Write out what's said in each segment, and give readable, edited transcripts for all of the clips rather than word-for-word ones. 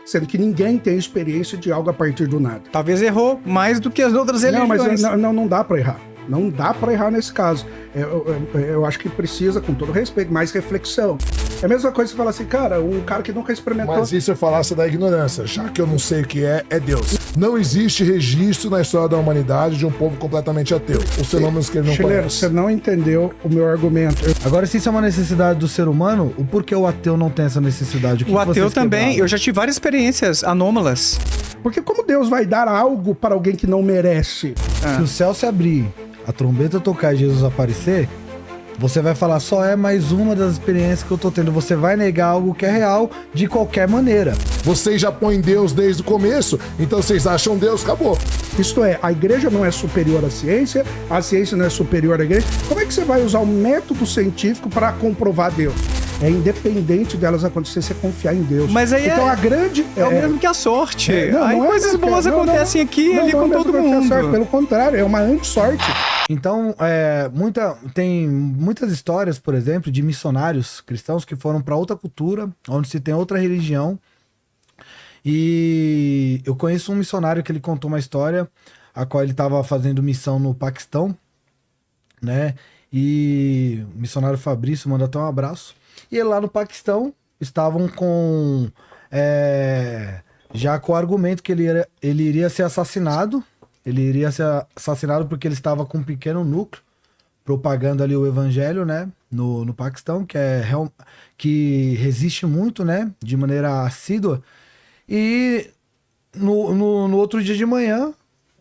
sendo que ninguém tem experiência de algo a partir do nada. Talvez errou mais do que as outras religiões. Não, mas não dá para errar. Não dá para errar nesse caso. Eu acho que precisa, com todo respeito, mais reflexão. É a mesma coisa que você falar assim, cara, um cara que nunca experimentou... Mas isso é falácia da ignorância, já que eu não sei o que é Deus. Não existe registro na história da humanidade de um povo completamente ateu. Os fenômenos que ele não conhece. Você não entendeu o meu argumento. Agora, se isso é uma necessidade do ser humano, o porquê o ateu não tem essa necessidade? O ateu também, eu já tive várias experiências anômalas. Porque como Deus vai dar algo para alguém que não merece? Se o céu se abrir, a trombeta tocar e Jesus aparecer, você vai falar, só é mais uma das experiências que eu tô tendo. Você vai negar algo que é real de qualquer maneira. Vocês já põem Deus desde o começo, então vocês acham Deus, acabou. Isto é, a igreja não é superior à ciência, a ciência não é superior à igreja. Como é que você vai usar o método científico para comprovar Deus? É independente delas acontecer, você confiar em Deus. Mas aí então a grande... É o mesmo que a sorte. Aí não coisas boas acontecem aqui e ali com todo mundo. Pelo contrário, é uma anti-sorte. Então, tem muitas histórias, por exemplo, de missionários cristãos que foram para outra cultura, onde se tem outra religião. E eu conheço um missionário que ele contou uma história, a qual ele estava fazendo missão no Paquistão, né? E o missionário Fabrício manda até um abraço. E ele lá no Paquistão estavam com já com o argumento que ele iria ser assassinado. Ele iria ser assassinado porque ele estava com um pequeno núcleo propagando ali o evangelho, né? No Paquistão, que resiste muito, né? De maneira assídua. E no outro dia de manhã,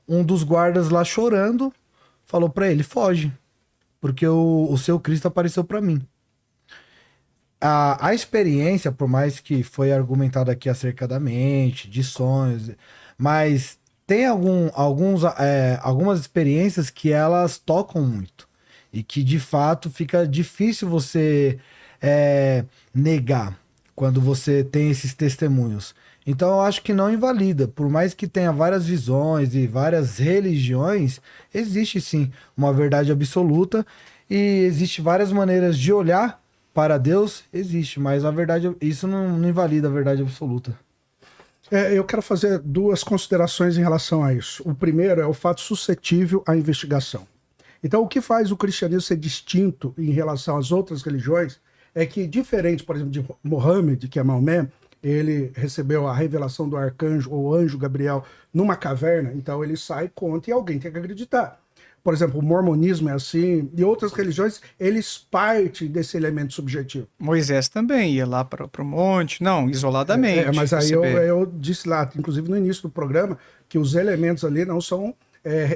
um dos guardas lá chorando falou para ele, foge, porque o seu Cristo apareceu para mim. A experiência, por mais que foi argumentado aqui acerca da mente, de sonhos, mas tem algumas experiências que elas tocam muito e que de fato fica difícil você negar quando você tem esses testemunhos. Então eu acho que não invalida, por mais que tenha várias visões e várias religiões, existe sim uma verdade absoluta e existe várias maneiras de olhar para Deus, existe, mas a verdade, isso não invalida a verdade absoluta. Eu quero fazer duas considerações em relação a isso. O primeiro é o fato suscetível à investigação. Então, o que faz o cristianismo ser distinto em relação às outras religiões é que, diferente, por exemplo, de Mohammed, que é Maomé, ele recebeu a revelação do arcanjo ou anjo Gabriel numa caverna, então ele sai, conta e alguém tem que acreditar. Por exemplo, o mormonismo é assim, e outras religiões, eles partem desse elemento subjetivo. Moisés também ia lá para o monte, não, isoladamente. Mas aí eu disse lá, inclusive no início do programa, que os elementos ali não são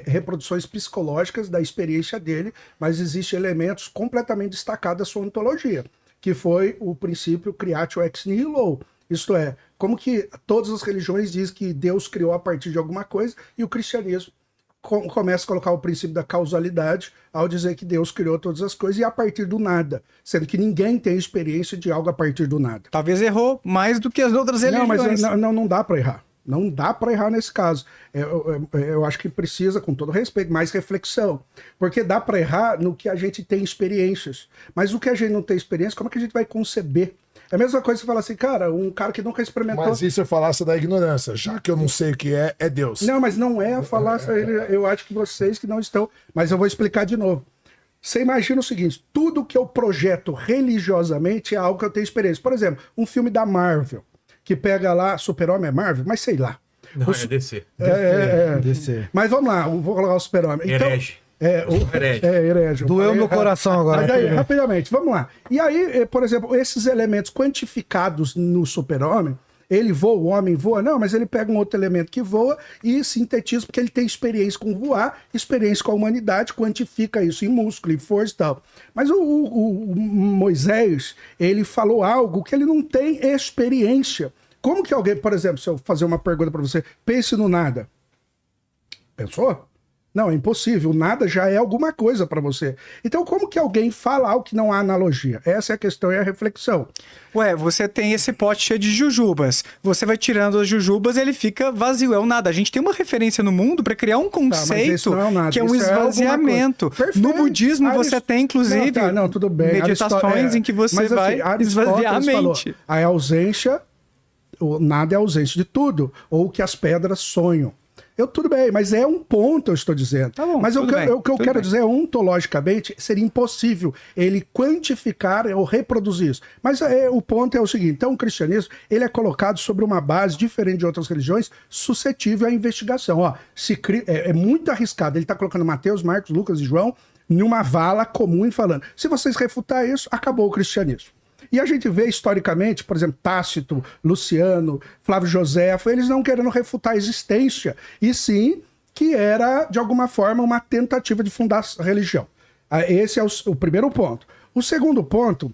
reproduções psicológicas da experiência dele, mas existem elementos completamente destacados da sua ontologia, que foi o princípio creatio ex nihilo. Isto é, como que todas as religiões dizem que Deus criou a partir de alguma coisa, e o cristianismo começa a colocar o princípio da causalidade ao dizer que Deus criou todas as coisas e a partir do nada, sendo que ninguém tem experiência de algo a partir do nada. Talvez errou mais do que as outras religiões. Não dá para errar. Não dá para errar nesse caso. Eu acho que precisa, com todo respeito, mais reflexão. Porque dá para errar no que a gente tem experiências. Mas o que a gente não tem experiência, como é que a gente vai conceber? É a mesma coisa que você falar assim, cara, um cara que nunca experimentou... Mas isso é falácia da ignorância, já que eu não sei o que é Deus. Não, mas não é a falácia, eu acho que vocês que não estão... Mas eu vou explicar de novo. Você imagina o seguinte, tudo que eu projeto religiosamente é algo que eu tenho experiência. Por exemplo, um filme da Marvel, que pega lá, Super-Homem é Marvel? Mas sei lá. Não, é DC. DC. Mas vamos lá, vou colocar o Super-Homem. Herege. Herege. Doeu meu coração agora. Mas aí, rapidamente, vamos lá. E aí, por exemplo, esses elementos quantificados no Super-Homem, ele voa, o homem voa, não, mas ele pega um outro elemento que voa e sintetiza, porque ele tem experiência com voar, experiência com a humanidade, quantifica isso em músculo, em força e tal. Mas o Moisés, ele falou algo que ele não tem experiência. Como que alguém, por exemplo, se eu fazer uma pergunta para você, pense no nada. Pensou? Não, é impossível. Nada já é alguma coisa para você. Então, como que alguém fala algo que não há analogia? Essa é a questão e a reflexão. Ué, você tem esse pote cheio de jujubas. Você vai tirando as jujubas e ele fica vazio. É o nada. A gente tem uma referência no mundo para criar um conceito que é um esvaziamento. No budismo, você tem, inclusive, tudo bem. meditações em que você vai esvaziar a mente. A ausência o nada é ausência de tudo, ou que as pedras sonham. Tudo bem, mas é um ponto, eu estou dizendo. Tá bom, mas o que eu quero dizer, ontologicamente, seria impossível ele quantificar ou reproduzir isso. Mas o ponto é o seguinte, então o cristianismo ele é colocado sobre uma base diferente de outras religiões, suscetível à investigação. Ó, é muito arriscado, ele está colocando Mateus, Marcos, Lucas e João numa vala comum e falando, se vocês refutar isso, acabou o cristianismo. E a gente vê historicamente, por exemplo, Tácito, Luciano, Flávio Joséfo, eles não querendo refutar a existência, e sim que era, de alguma forma, uma tentativa de fundar a religião. Esse é o primeiro ponto. O segundo ponto,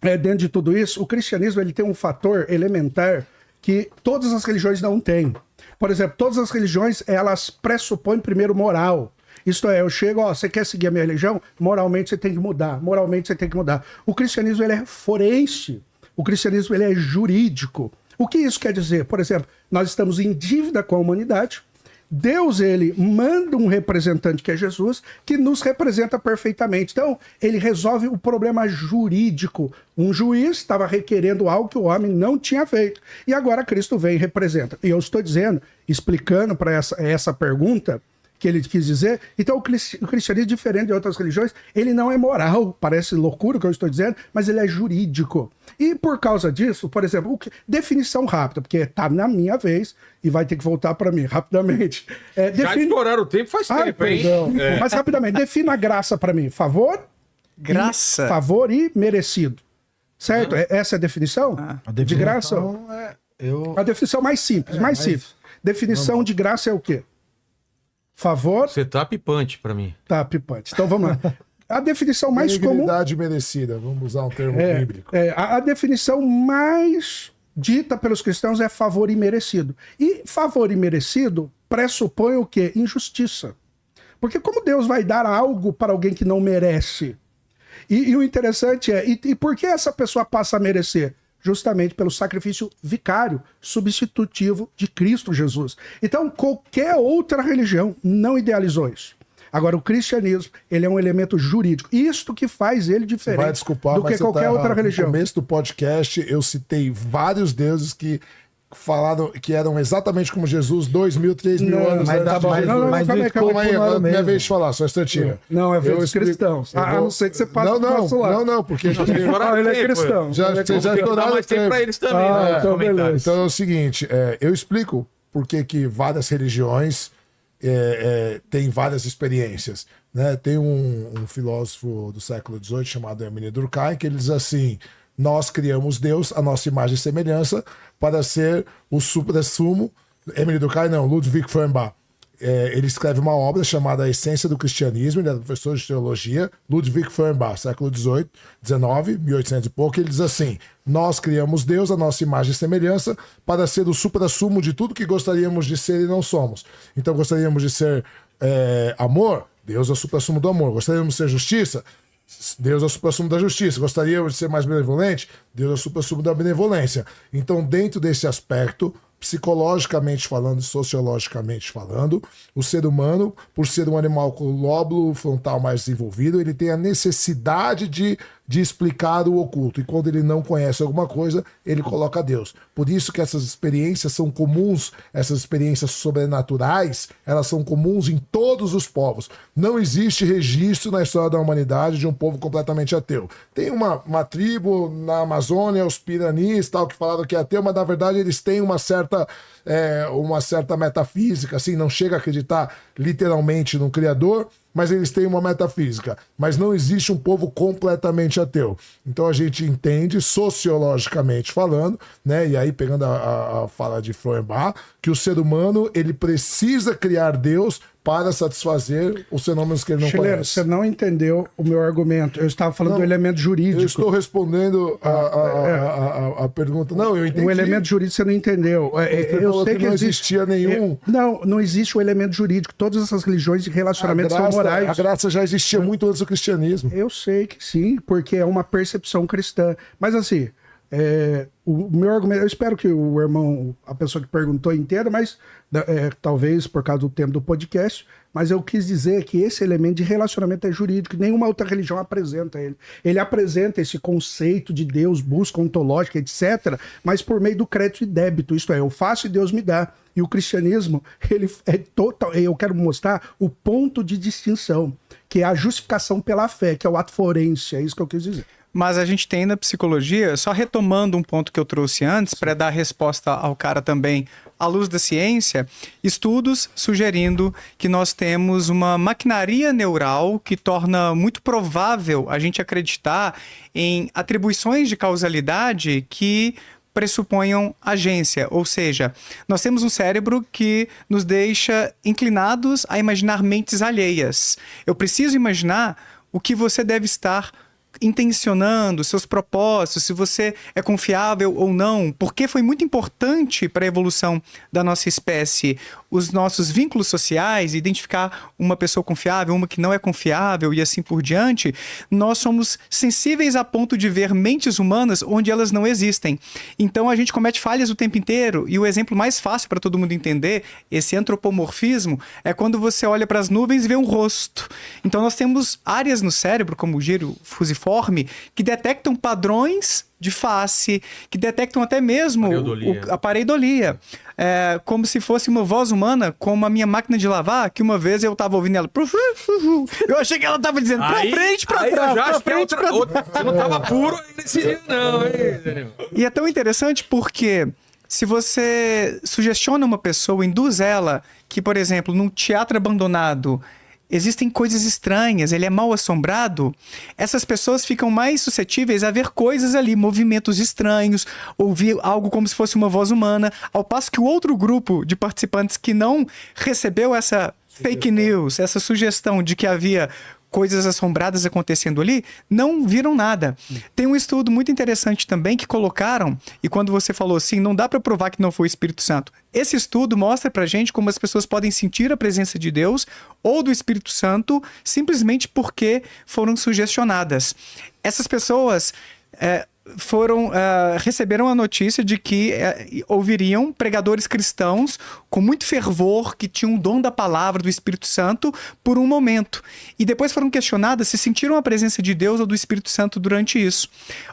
dentro de tudo isso, o cristianismo ele tem um fator elementar que todas as religiões não têm. Por exemplo, todas as religiões, elas pressupõem primeiro moral. Isto é, eu chego, você quer seguir a minha religião? Moralmente você tem que mudar, moralmente você tem que mudar. O cristianismo, ele é forense, o cristianismo, ele é jurídico. O que isso quer dizer? Por exemplo, nós estamos em dívida com a humanidade, Deus, ele manda um representante que é Jesus, que nos representa perfeitamente. Então, ele resolve o problema jurídico. Um juiz estava requerendo algo que o homem não tinha feito. E agora Cristo vem e representa. E eu estou dizendo, explicando para essa pergunta, que ele quis dizer, então o cristianismo, diferente de outras religiões, ele não é moral, parece loucura o que eu estou dizendo, mas ele é jurídico. E por causa disso, por exemplo, definição rápida, porque está na minha vez e vai ter que voltar para mim rapidamente. Já estouraram o tempo faz tempo, hein? Mas rapidamente, defina a graça para mim. Favor? Graça. Favor e merecido. Certo? Essa é a definição? De graça? A definição mais simples, simples. Definição de graça é o quê? Favor. Você tá pipante pra mim. Tá pipante. Então vamos lá. A definição mais comum. Dignidade merecida, vamos usar um termo bíblico. A definição mais dita pelos cristãos é favor imerecido. E favor imerecido pressupõe o quê? Injustiça. Porque como Deus vai dar algo para alguém que não merece? E o interessante e por que essa pessoa passa a merecer? Justamente pelo sacrifício vicário, substitutivo de Cristo Jesus. Então, qualquer outra religião não idealizou isso. Agora, o cristianismo, ele é um elemento jurídico. Isto que faz ele diferente do que qualquer outra religião. No começo do podcast, eu citei vários deuses que falaram que eram exatamente como Jesus 2.000, 3.000 anos. Mas tá bom, calma aí, minha vez de falar, só um instantinho. Não, é vez dos cristãos. A não ser que você passe pro nosso lado. Não, porque ele é cristão. Já estouraram mais tempo pra eles também. Então, beleza. Então é o seguinte, eu explico por que várias religiões têm várias experiências. Né? Tem um filósofo do século XVIII chamado Emile Durkheim, que ele diz assim: nós criamos Deus, a nossa imagem e semelhança, para ser o suprassumo. Emile Durkheim não, Ludwig Feuerbach. Ele escreve uma obra chamada A Essência do Cristianismo, ele é professor de teologia, Ludwig Feuerbach, século XVIII, XIX, 1800 e pouco, ele diz assim: nós criamos Deus, a nossa imagem e semelhança, para ser o suprassumo de tudo que gostaríamos de ser e não somos. Então gostaríamos de ser amor, Deus é o suprassumo do amor. Gostaríamos de ser justiça, Deus é o suprassumo da justiça. Gostaríamos de ser mais benevolente, Deus é o suprassumo da benevolência. Então, dentro desse aspecto, psicologicamente falando, sociologicamente falando, o ser humano, por ser um animal com o lóbulo frontal mais desenvolvido, ele tem a necessidade de explicar o oculto. E quando ele não conhece alguma coisa, ele coloca Deus. Por isso que essas experiências são comuns, essas experiências sobrenaturais, elas são comuns em todos os povos. Não existe registro na história da humanidade de um povo completamente ateu. Tem uma tribo na Amazônia, os Piranis, tal, que falaram que é ateu, mas na verdade eles têm uma certa metafísica, assim, não chega a acreditar literalmente no Criador, mas eles têm uma metafísica. Mas não existe um povo completamente ateu. Então a gente entende, sociologicamente falando, né, e aí pegando a fala de Feuerbach, que o ser humano ele precisa criar Deus para satisfazer os fenômenos que ele não conhece. Você não entendeu o meu argumento. Eu estava falando do elemento jurídico. Eu estou respondendo a pergunta. Não, eu entendi. O elemento jurídico você não entendeu. Eu sei que não existia nenhum. Não existe o elemento jurídico. Todas essas religiões de relacionamento são morais. A graça já existia muito antes do cristianismo. Eu sei que sim, porque é uma percepção cristã. Mas assim, O meu argumento, eu espero que o irmão, a pessoa que perguntou entenda, mas talvez por causa do tempo do podcast, mas eu quis dizer que esse elemento de relacionamento é jurídico, nenhuma outra religião apresenta ele. Ele apresenta esse conceito de Deus, busca ontológica, etc., mas por meio do crédito e débito, isto é, eu faço e Deus me dá. E o cristianismo, ele é total. Eu quero mostrar o ponto de distinção, que é a justificação pela fé, que é o ato forense, é isso que eu quis dizer. Mas a gente tem na psicologia, só retomando um ponto que eu trouxe antes, para dar resposta ao cara também, à luz da ciência, estudos sugerindo que nós temos uma maquinaria neural que torna muito provável a gente acreditar em atribuições de causalidade que pressuponham agência, ou seja, nós temos um cérebro que nos deixa inclinados a imaginar mentes alheias. Eu preciso imaginar o que você deve estar intencionando, seus propósitos, se você é confiável ou não, porque foi muito importante para a evolução da nossa espécie os nossos vínculos sociais, identificar uma pessoa confiável, uma que não é confiável e assim por diante. Nós somos sensíveis a ponto de ver mentes humanas onde elas não existem. Então a gente comete falhas o tempo inteiro, e o exemplo mais fácil para todo mundo entender esse antropomorfismo é quando você olha para as nuvens e vê um rosto. Então nós temos áreas no cérebro, como o giro fusiforme, que detectam padrões de face, que detectam até mesmo a pareidolia. Como se fosse uma voz humana, como a minha máquina de lavar, que uma vez eu estava ouvindo ela. Eu achei que ela estava dizendo pra frente, pra trás, pra frente, pra trás. Você não estava puro nesse dia, não, hein? E é tão interessante porque se você sugestiona uma pessoa, induz ela que, por exemplo, num teatro abandonado existem coisas estranhas, ele é mal assombrado, essas pessoas ficam mais suscetíveis a ver coisas ali, movimentos estranhos, ouvir algo como se fosse uma voz humana, ao passo que o outro grupo de participantes que não recebeu essa fake news, essa sugestão de que havia coisas assombradas acontecendo ali, não viram nada. Tem um estudo muito interessante também que colocaram, e quando você falou assim, não dá para provar que não foi o Espírito Santo. Esse estudo mostra pra gente como as pessoas podem sentir a presença de Deus ou do Espírito Santo simplesmente porque foram sugestionadas. Essas pessoas receberam a notícia de que ouviriam pregadores cristãos com muito fervor, que tinham o dom da palavra do Espírito Santo por um momento. E depois foram questionadas se sentiram a presença de Deus ou do Espírito Santo durante isso.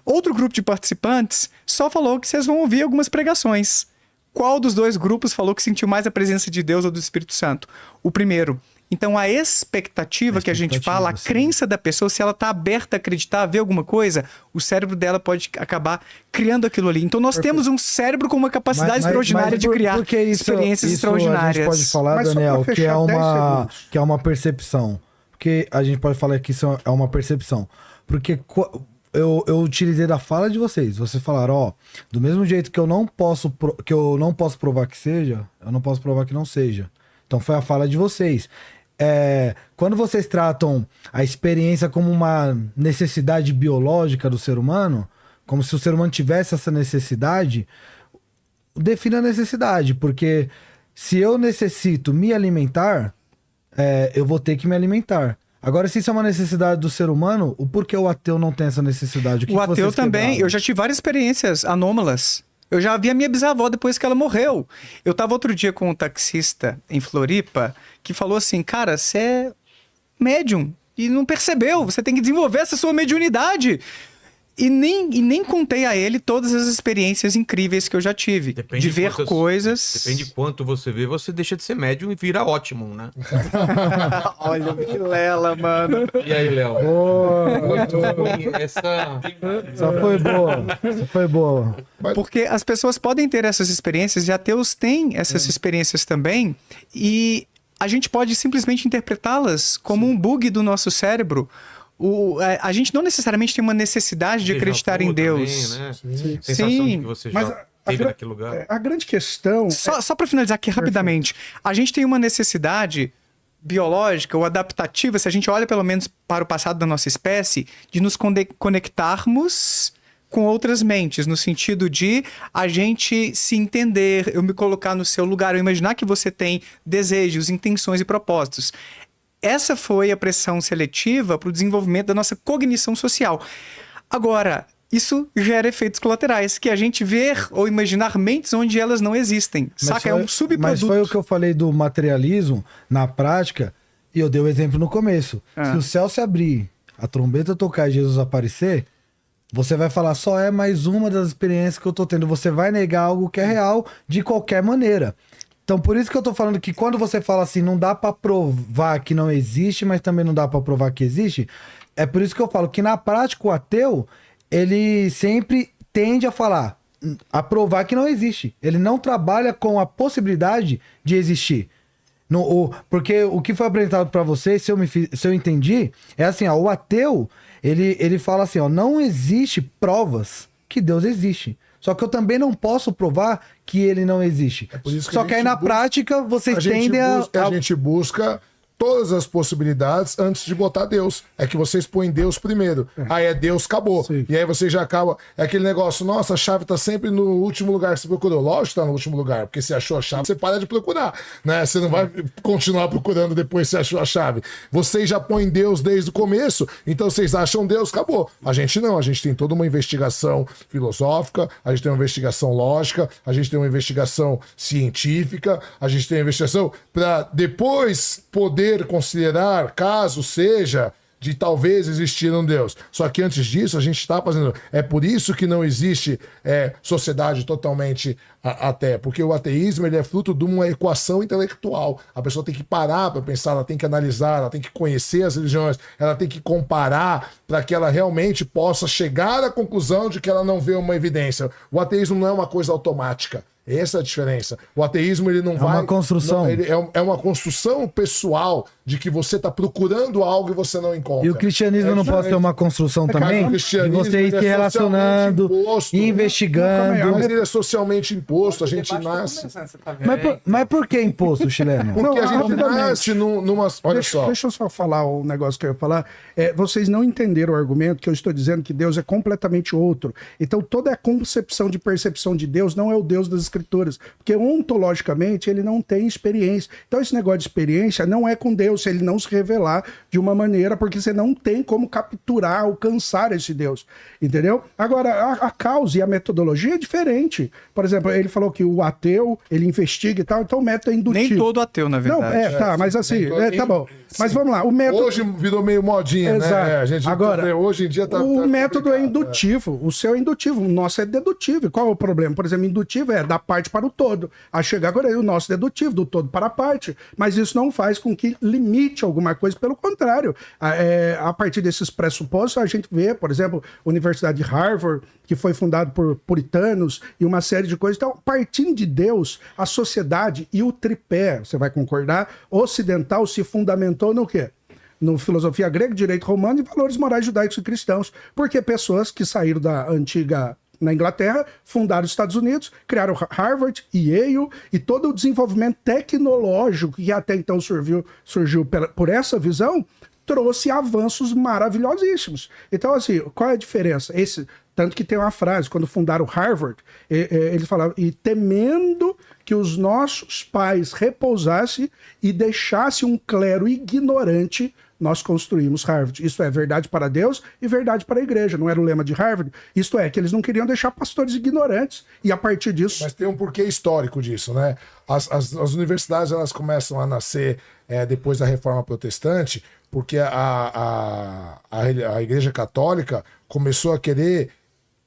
Outro grupo de participantes só falou que vocês vão ouvir algumas pregações. Qual dos dois grupos falou que sentiu mais a presença de Deus ou do Espírito Santo? O primeiro. Então, a expectativa que a gente fala, a crença da pessoa, se ela está aberta a acreditar, a ver alguma coisa, o cérebro dela pode acabar criando aquilo ali. Então, nós temos um cérebro com uma capacidade extraordinária de criar experiências extraordinárias. A gente pode falar, Daniel, que é uma percepção. Porque a gente pode falar que isso é uma percepção. Porque eu utilizei da fala de vocês. Vocês falaram, do mesmo jeito que eu não posso provar que seja, eu não posso provar que não seja. Então, foi a fala de vocês. Quando vocês tratam a experiência como uma necessidade biológica do ser humano, como se o ser humano tivesse essa necessidade, defina a necessidade, porque se eu necessito me alimentar, eu vou ter que me alimentar. Agora, se isso é uma necessidade do ser humano, o porquê o ateu não tem essa necessidade? O ateu também, eu já tive várias experiências anômalas. Eu já vi a minha bisavó depois que ela morreu. Eu estava outro dia com um taxista em Floripa que falou assim, cara, você é médium e não percebeu, você tem que desenvolver essa sua mediunidade. E nem contei a ele todas as experiências incríveis que eu já tive. Depende de ver coisas... Depende de quanto você vê, você deixa de ser médium e vira ótimo, né? Olha o Vilela, mano. E aí, Léo? Essa foi boa. Porque as pessoas podem ter essas experiências, e ateus têm essas experiências também, e a gente pode simplesmente interpretá-las como um bug do nosso cérebro. A gente não necessariamente tem uma necessidade de acreditar em Deus. Também, né? Sensação de que você já teve naquele lugar. A grande questão... Só para finalizar aqui rapidamente. A gente tem uma necessidade biológica ou adaptativa, se a gente olha pelo menos para o passado da nossa espécie, de nos conectarmos com outras mentes, no sentido de a gente se entender, eu me colocar no seu lugar, eu imaginar que você tem desejos, intenções e propósitos. Essa foi a pressão seletiva para o desenvolvimento da nossa cognição social. Agora, isso gera efeitos colaterais, que a gente ver ou imaginar mentes onde elas não existem. Saca? É um subproduto. Mas foi o que eu falei do materialismo na prática, e eu dei o exemplo no começo. Se o céu se abrir, a trombeta tocar e Jesus aparecer, você vai falar, só é mais uma das experiências que eu tô tendo. Você vai negar algo que é real de qualquer maneira. Então, por isso que eu tô falando que quando você fala assim, não dá pra provar que não existe, mas também não dá pra provar que existe, é por isso que eu falo que na prática o ateu, ele sempre tende a falar, a provar que não existe. Ele não trabalha com a possibilidade de existir. Porque o que foi apresentado para você, se eu entendi, é assim, ó, o ateu, ele fala assim, ó, não existe provas que Deus existe. Só que eu também não posso provar que ele não existe. É por isso que Só que aí na prática vocês tendem a... A gente busca todas as possibilidades antes de botar Deus. É que vocês põem Deus primeiro. Aí é Deus, acabou. Sim. E aí você já acaba... É aquele negócio, nossa, a chave tá sempre no último lugar que você procurou. Lógico que tá no último lugar, porque você achou a chave, você para de procurar, né? Você não vai continuar procurando depois que você achou a chave. Vocês já põem Deus desde o começo, então vocês acham Deus, acabou. A gente não, a gente tem toda uma investigação filosófica, a gente tem uma investigação lógica, a gente tem uma investigação científica, a gente tem uma investigação para depois poder considerar, caso seja, de talvez existir um Deus. Só que antes disso, a gente está fazendo... É por isso que não existe sociedade totalmente ateia. Porque o ateísmo ele é fruto de uma equação intelectual. A pessoa tem que parar para pensar, ela tem que analisar, ela tem que conhecer as religiões, ela tem que comparar para que ela realmente possa chegar à conclusão de que ela não vê uma evidência. O ateísmo não é uma coisa automática. Essa é a diferença. O ateísmo ele não vai... É uma construção. Não, ele é uma construção pessoal de que você está procurando algo e você não encontra. E o cristianismo não pode ser uma construção também? De você ir se relacionando, investigando. Mas ele é socialmente imposto, a gente nasce... Mas por que imposto, chileno? Porque a gente nasce numa... Olha só. Deixa eu só falar o negócio que eu ia falar. Vocês não entenderam o argumento que eu estou dizendo que Deus é completamente outro. Então toda a concepção de percepção de Deus não é o Deus das Escrituras. Porque ontologicamente ele não tem experiência. Então esse negócio de experiência não é com Deus, se ele não se revelar de uma maneira, porque você não tem como capturar, alcançar esse Deus. Entendeu? Agora, a causa e a metodologia é diferente. Por exemplo, ele falou que o ateu, ele investiga e tal, então o método é indutivo. Nem todo ateu, na verdade. Não, tá, mas assim, tá bom. Mas vamos lá, o método... Hoje virou meio modinha, né? A gente agora, hoje em dia o método é indutivo, o seu é indutivo, o nosso é dedutivo. E qual é o problema? Por exemplo, indutivo é da parte para o todo. A chegar agora o nosso é dedutivo, do todo para a parte. Mas isso não faz com que limite alguma coisa, pelo contrário. A partir desses pressupostos, a gente vê, por exemplo, a Universidade de Harvard, que foi fundada por puritanos e uma série de coisas. Então, partindo de Deus, a sociedade e o tripé, você vai concordar, ocidental se fundamentou no quê? No filosofia grega, direito romano e valores morais judaicos e cristãos. Porque pessoas que saíram da antiga... na Inglaterra, fundaram os Estados Unidos, criaram Harvard, Yale, e todo o desenvolvimento tecnológico que até então surgiu por essa visão, trouxe avanços maravilhosíssimos. Então, assim, qual é a diferença? Tanto que tem uma frase, quando fundaram Harvard, eles falavam, e temendo que os nossos pais repousassem e deixassem um clero ignorante, nós construímos Harvard. Isso é verdade para Deus e verdade para a igreja. Não era o lema de Harvard? Isto é, que eles não queriam deixar pastores ignorantes. E a partir disso... Mas tem um porquê histórico disso, né? As universidades elas começam a nascer depois da Reforma Protestante, porque a Igreja Católica começou a querer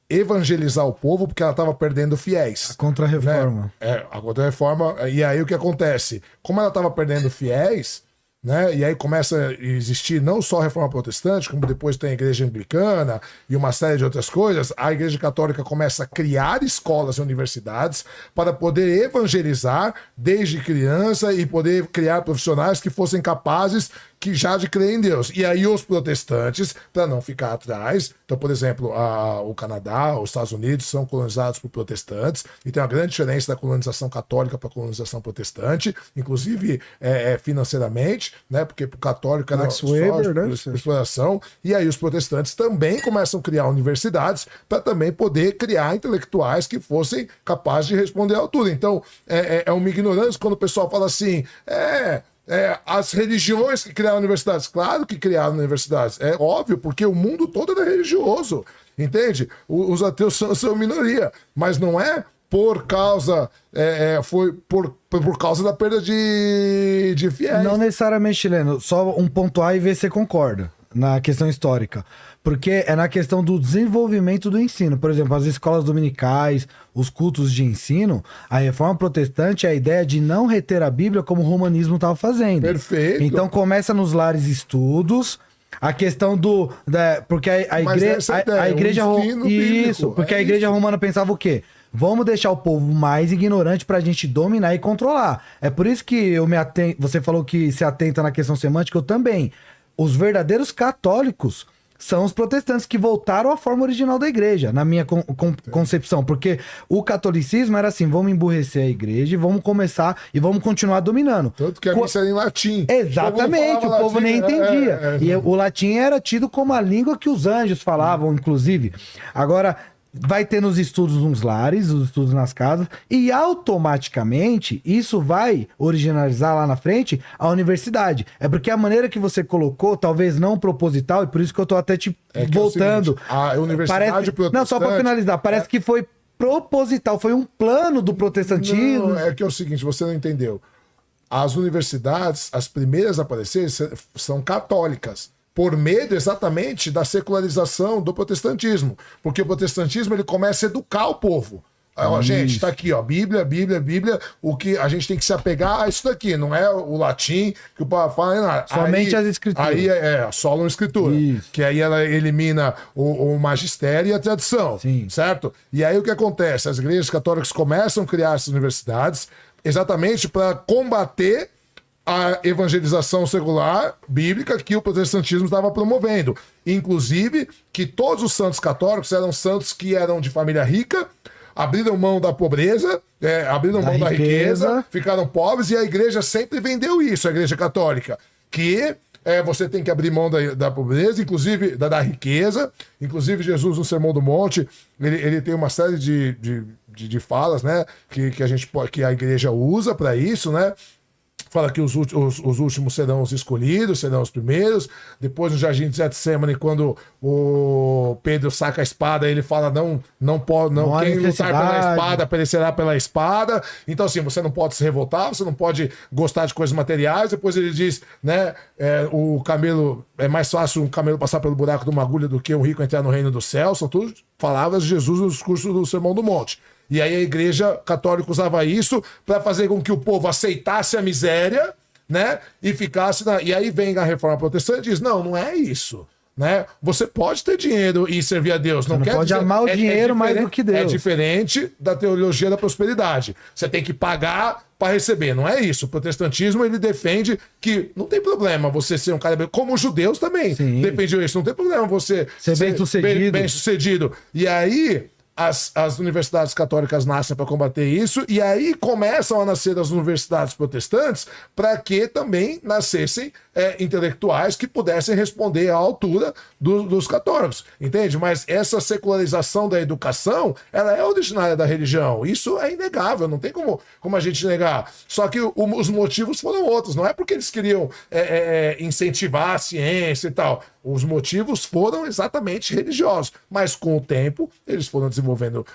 evangelizar o povo porque ela estava perdendo fiéis. A Contra-Reforma. Né? A Contra-Reforma. E aí o que acontece? Como ela estava perdendo fiéis, né? E aí começa a existir não só a Reforma Protestante, como depois tem a Igreja Anglicana e uma série de outras coisas, a Igreja Católica começa a criar escolas e universidades para poder evangelizar desde criança e poder criar profissionais que fossem capazes que já de crer em Deus. E aí os protestantes, para não ficar atrás, então, por exemplo, o Canadá, os Estados Unidos são colonizados por protestantes, e tem uma grande diferença da colonização católica para a colonização protestante, inclusive financeiramente, né? Porque o católico era Max Weber, né? exploração, e aí os protestantes também começam a criar universidades para também poder criar intelectuais que fossem capazes de responder à altura. Então, é uma ignorância quando o pessoal fala assim, as religiões que criaram universidades. Claro que criaram universidades. É óbvio, porque o mundo todo era religioso. entende? Os ateus são minoria, mas não é por causa foi por causa da perda de fiéis. Não necessariamente chileno, só um ponto A e ver se você concorda na questão histórica. Porque é na questão do desenvolvimento do ensino. Por exemplo, as escolas dominicais, os cultos de ensino, a reforma protestante é a ideia de não reter a Bíblia como o romanismo estava fazendo. Perfeito. Então começa nos lares estudos, a questão do... porque a igreja... Isso, porque a igreja romana pensava o quê? Vamos deixar o povo mais ignorante pra gente dominar e controlar. É por isso que você falou que se atenta na questão semântica, eu também. Os verdadeiros católicos são os protestantes que voltaram à forma original da igreja, na minha concepção. Porque o catolicismo era assim, vamos emburrecer a igreja e vamos começar e vamos continuar dominando. Tanto que a missa era em latim. Exatamente, o povo nem entendia. E o latim era tido como a língua que os anjos falavam, inclusive. Agora... vai ter nos estudos nos lares, os estudos nas casas, e automaticamente isso vai originalizar lá na frente a universidade. É porque a maneira que você colocou, talvez não proposital, e por isso que eu tô até voltando. É a universidade protestante... Não, só para finalizar, parece que foi proposital, foi um plano do protestantismo. Não, é que é o seguinte, você não entendeu. As universidades, as primeiras a aparecer, são católicas. Por medo exatamente da secularização do protestantismo. Porque o protestantismo ele começa a educar o povo. Ó, gente, tá aqui, ó, Bíblia, o que a gente tem que se apegar a isso daqui, não é o latim que o Papa fala, nada. Somente as escrituras. Aí só uma escritura. Isso. Que aí ela elimina o magistério e a tradição, sim, certo? E aí o que acontece? As igrejas católicas começam a criar essas universidades exatamente para combater a evangelização secular bíblica que o protestantismo estava promovendo. Inclusive, que todos os santos católicos eram santos que eram de família rica, abriram mão da pobreza, abriram mão da riqueza, ficaram pobres, e a igreja sempre vendeu isso, a igreja católica, que você tem que abrir mão da pobreza, inclusive da riqueza. Inclusive, Jesus, no Sermão do Monte, ele tem uma série de falas, né, que a igreja usa para isso, né? Fala que os últimos serão os escolhidos, serão os primeiros. Depois, no Jardim de Getsemane, quando o Pedro saca a espada, ele fala, não pode, quem lutar pela espada, perecerá pela espada. Então, assim, você não pode se revoltar, você não pode gostar de coisas materiais. Depois ele diz, né, o camelo, é mais fácil um camelo passar pelo buraco de uma agulha do que um rico entrar no reino do céu. São tudo palavras de Jesus no discurso do Sermão do Monte. E aí a igreja católica usava isso para fazer com que o povo aceitasse a miséria, né? E ficasse E aí vem a reforma protestante e diz, não é isso, né? Você pode ter dinheiro e servir a Deus. Não pode amar o dinheiro mais do que Deus. É diferente da teologia da prosperidade. Você tem que pagar para receber, não é isso. O protestantismo, ele defende que não tem problema você ser um cara... Como os judeus também defendiam isso. Não tem problema você ser bem-sucedido. E aí... As universidades católicas nascem para combater isso, e aí começam a nascer as universidades protestantes para que também nascessem intelectuais que pudessem responder à altura dos católicos, entende? Mas essa secularização da educação, ela é originária da religião, isso é inegável, não tem como a gente negar. Só que os motivos foram outros, não é porque eles queriam incentivar a ciência e tal. Os motivos foram exatamente religiosos, mas com o tempo eles foram desenvolvendo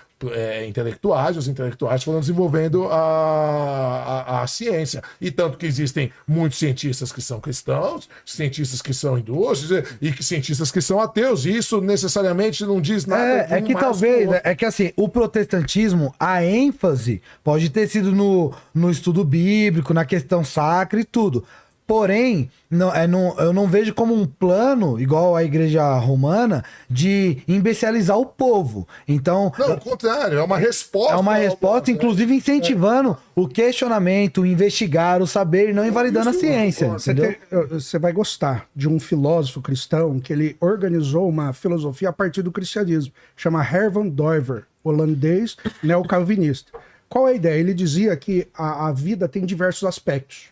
intelectuais, os intelectuais foram desenvolvendo a ciência. E tanto que existem muitos cientistas que são cristãos, cientistas que são hindus e cientistas que são ateus. E isso necessariamente não diz nada. É que talvez, é que assim, o protestantismo, a ênfase pode ter sido no estudo bíblico, na questão sacra e tudo. Porém, eu não vejo como um plano, igual a igreja romana, de imbecilizar o povo. Então... Não, ao contrário, é uma resposta. É uma resposta, inclusive incentivando o questionamento, o investigar, o saber, e não invalidando a ciência. Você vai gostar de um filósofo cristão que ele organizou uma filosofia a partir do cristianismo. Chama Herman Doiver, holandês, neocalvinista. Qual é a ideia? Ele dizia que a vida tem diversos aspectos.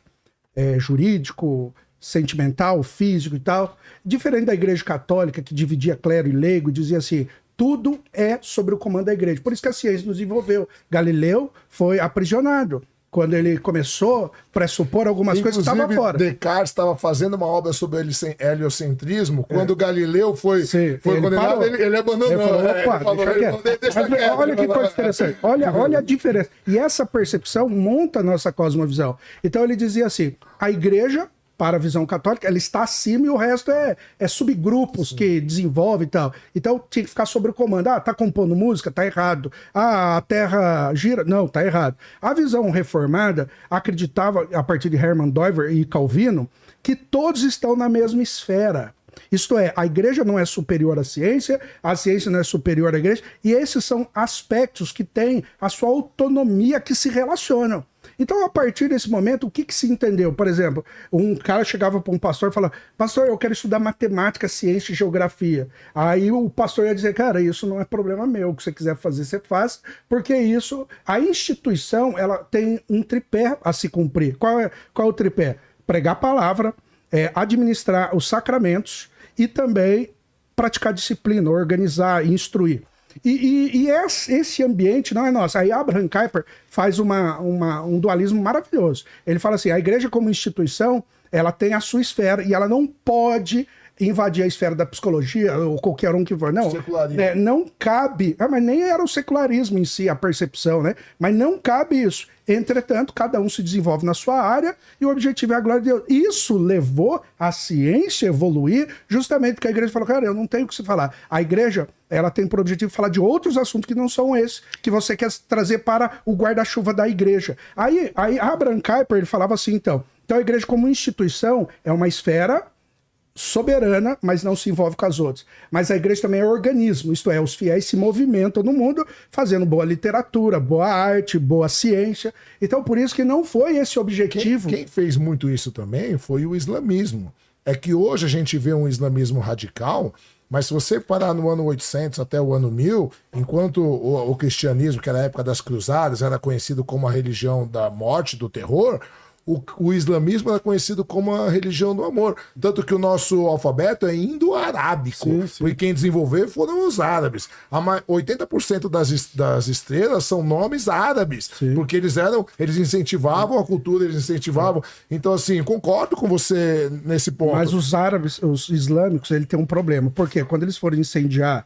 Jurídico, sentimental, físico e tal. Diferente da igreja católica, que dividia clero e leigo, e dizia assim, tudo é sobre o comando da igreja. Por isso que a ciência nos envolveu. Galileu foi aprisionado. quando ele começou a pressupor algumas coisas que estavam fora. Descartes estava fazendo uma obra sobre heliocentrismo. Quando Galileu foi condenado, ele abandonou. Ele falou, olha que coisa interessante. Olha a diferença. E essa percepção monta a nossa cosmovisão. Então ele dizia assim, a igreja, para a visão católica, ela está acima e o resto é subgrupos que desenvolvem e tal. Então tinha que ficar sob o comando. Tá compondo música? Tá errado. A Terra gira? Não, tá errado. A visão reformada acreditava, a partir de Hermann Dover e Calvino, que todos estão na mesma esfera. Isto é, a igreja não é superior à ciência, a ciência não é superior à igreja, e esses são aspectos que têm a sua autonomia, que se relacionam. Então, a partir desse momento, o que se entendeu? Por exemplo, um cara chegava para um pastor e falava, pastor, eu quero estudar matemática, ciência e geografia. Aí o pastor ia dizer, cara, isso não é problema meu, o que você quiser fazer, você faz, porque isso, a instituição, ela tem um tripé a se cumprir. Qual é o tripé? Pregar a palavra, administrar os sacramentos e também praticar disciplina, organizar, instruir. E esse ambiente não é nosso. Aí Abraham Kuyper faz um dualismo maravilhoso. Ele fala assim, a igreja como instituição, ela tem a sua esfera e ela não pode invadir a esfera da psicologia ou qualquer um que for. Não, não cabe. Mas nem era o secularismo em si, a percepção, né? Mas não cabe isso. Entretanto, cada um se desenvolve na sua área e o objetivo é a glória de Deus. Isso levou a ciência a evoluir justamente porque a igreja falou, cara, eu não tenho o que se falar. A igreja, ela tem por objetivo falar de outros assuntos que não são esses, que você quer trazer para o guarda-chuva da igreja. Aí Abraham Kuyper, ele falava assim, então a igreja como instituição é uma esfera soberana, mas não se envolve com as outras. Mas a igreja também é organismo, isto é, os fiéis se movimentam no mundo fazendo boa literatura, boa arte, boa ciência. Então, por isso que não foi esse o objetivo. Quem fez muito isso também foi o islamismo. É que hoje a gente vê um islamismo radical, mas se você parar no ano 800 até o ano 1000, enquanto o cristianismo, que era a época das cruzadas, era conhecido como a religião da morte, do terror, o islamismo era conhecido como a religião do amor. Tanto que o nosso alfabeto é indo-arábico. Porque quem desenvolveu foram os árabes. 80% das estrelas são nomes árabes. Sim. Porque eles incentivavam a cultura, eles incentivavam. Então, assim, concordo com você nesse ponto. Mas os árabes, os islâmicos, ele tem um problema. Porque quando eles foram incendiar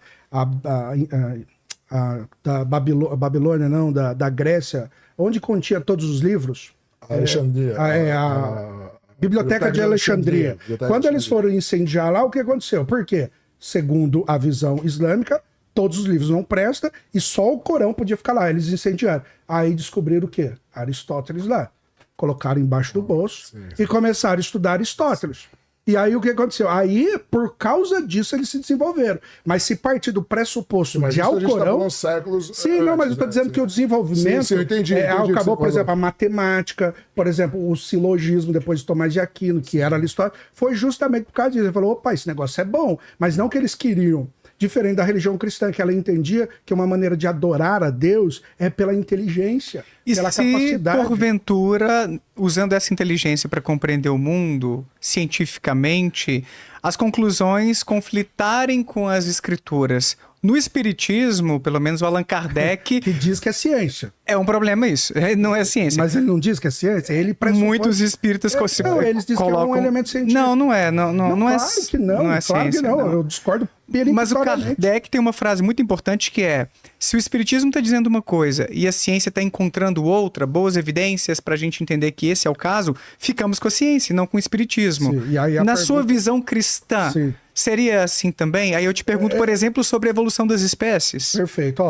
da Babilônia, não, da Grécia, onde continha todos os livros... Alexandria. A Biblioteca de Alexandria. Quando eles foram incendiar lá, o que aconteceu? Por quê? Segundo a visão islâmica, todos os livros não prestam e só o Corão podia ficar lá. Eles incendiaram. Aí descobriram o quê? Aristóteles lá. Colocaram embaixo do bolso e começaram a estudar Aristóteles. E aí o que aconteceu? Aí, por causa disso, eles se desenvolveram. Mas se partir do pressuposto de Alcorão... Tá séculos sim, não, mas eu estou dizendo que o desenvolvimento... Sim, eu entendi acabou, por exemplo, a matemática, por exemplo, o silogismo depois de Tomás de Aquino, que era Aristóteles, foi justamente por causa disso. Ele falou, opa, esse negócio é bom, mas não que eles queriam. Diferente da religião cristã, que ela entendia que uma maneira de adorar a Deus é pela inteligência, pela capacidade. Porventura, usando essa inteligência para compreender o mundo cientificamente, as conclusões conflitarem com as escrituras. No espiritismo, pelo menos o Allan Kardec... que diz que é ciência. É um problema isso, não é ciência. Mas ele não diz que é ciência, ele pressupõe... Muitos espíritas não, eles dizem colocam... que é um elemento científico. Não é. Não claro é, que não, não é claro ciência, que não. Eu discordo peremptoriamente. Mas o Kardec tem uma frase muito importante que é: se o espiritismo está dizendo uma coisa e a ciência está encontrando outra, boas evidências para a gente entender que esse é o caso, ficamos com a ciência, não com o espiritismo. Sim, e aí na sua visão cristã, sim, seria assim também? Aí eu te pergunto, por exemplo, sobre a evolução das espécies. Perfeito.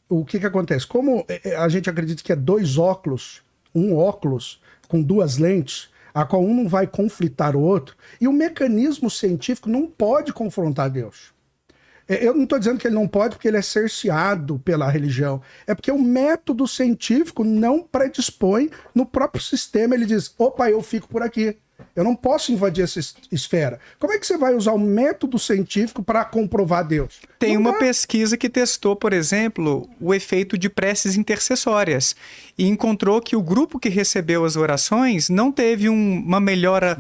O que acontece? Como a gente acredita que é dois óculos, um óculos com duas lentes, a qual um não vai conflitar o outro, e o mecanismo científico não pode confrontar Deus. Eu não estou dizendo que ele não pode porque ele é cerceado pela religião. É porque o método científico não predispõe no próprio sistema. Ele diz, opa, eu fico por aqui. Eu não posso invadir essa esfera. Como é que você vai usar o método científico para comprovar Deus? Tem uma pesquisa que testou, por exemplo, o efeito de preces intercessórias e encontrou que o grupo que recebeu as orações não teve uma melhora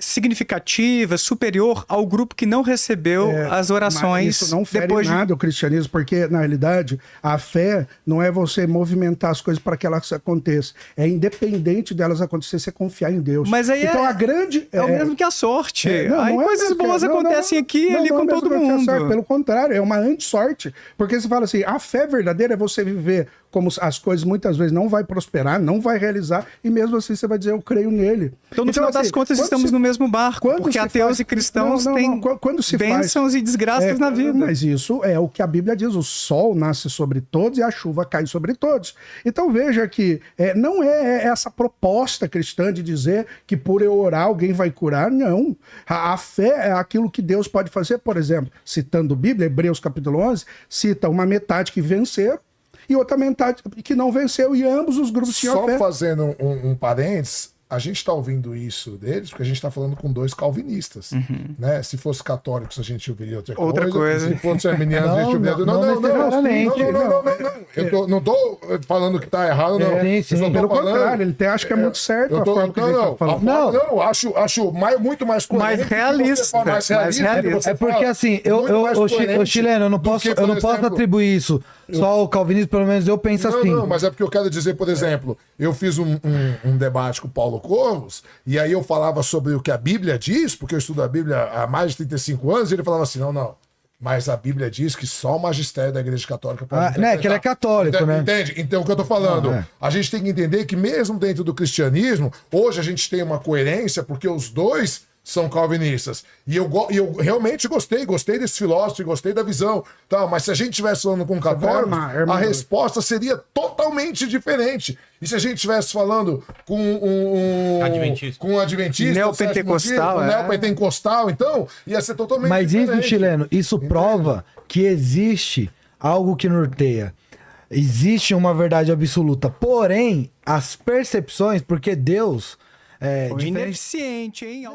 significativa, superior ao grupo que não recebeu as orações. Isso não fere nada o cristianismo, porque, na realidade, a fé não é você movimentar as coisas para que elas aconteçam. É independente delas acontecer, você confiar em Deus. Mas aí então, a grande... É o mesmo que a sorte. Aí não coisas boas acontecem aqui e ali com todo mundo. Pelo contrário, é uma anti-sorte. Porque você fala assim, a fé verdadeira é você viver como as coisas muitas vezes não vai prosperar, não vai realizar, e mesmo assim você vai dizer, eu creio nele. Então, no final das contas, estamos no mesmo barco, porque ateus e cristãos têm bênçãos e desgraças na vida. Mas isso é o que a Bíblia diz, o sol nasce sobre todos e a chuva cai sobre todos. Então veja que não é essa proposta cristã de dizer que por eu orar alguém vai curar, não. A fé é aquilo que Deus pode fazer, por exemplo, citando a Bíblia, Hebreus capítulo 11, cita uma metade que venceram, e outra metade que não venceu, e ambos os grupos tinham fé. Só fazendo um parênteses, a gente está ouvindo isso deles porque a gente está falando com dois calvinistas. Né? Se fosse católicos, a gente ouviria outra coisa. Se fosse arminiano, a gente ouviria... Não. Eu não estou falando que está errado, não. Pelo contrário, ele acha que é muito certo a forma que ele está falando. Não, acho muito mais coerente. Mais realista. Mais realista. É porque assim, o chileno, eu não posso atribuir isso só ao calvinismo, pelo menos eu penso assim. Não, mas é porque eu quero dizer, por exemplo, eu fiz um debate com o Paulo Corros, e aí eu falava sobre o que a Bíblia diz, porque eu estudo a Bíblia há mais de 35 anos, e ele falava assim, não, mas a Bíblia diz que só o magistério da Igreja Católica pode né, que ele é católico, né? Entende? Então, o que eu tô falando, a gente tem que entender que mesmo dentro do cristianismo, hoje a gente tem uma coerência, porque os dois são calvinistas. E eu realmente gostei desse filósofo, gostei da visão. Tá, mas se a gente estivesse falando com um católico, a resposta seria totalmente diferente. E se a gente estivesse falando com um adventista, neopentecostal, então ia ser totalmente diferente. Mas isso, chileno, isso prova que existe algo que norteia. Existe uma verdade absoluta. Porém, as percepções, porque Deus... ineficiente, hein?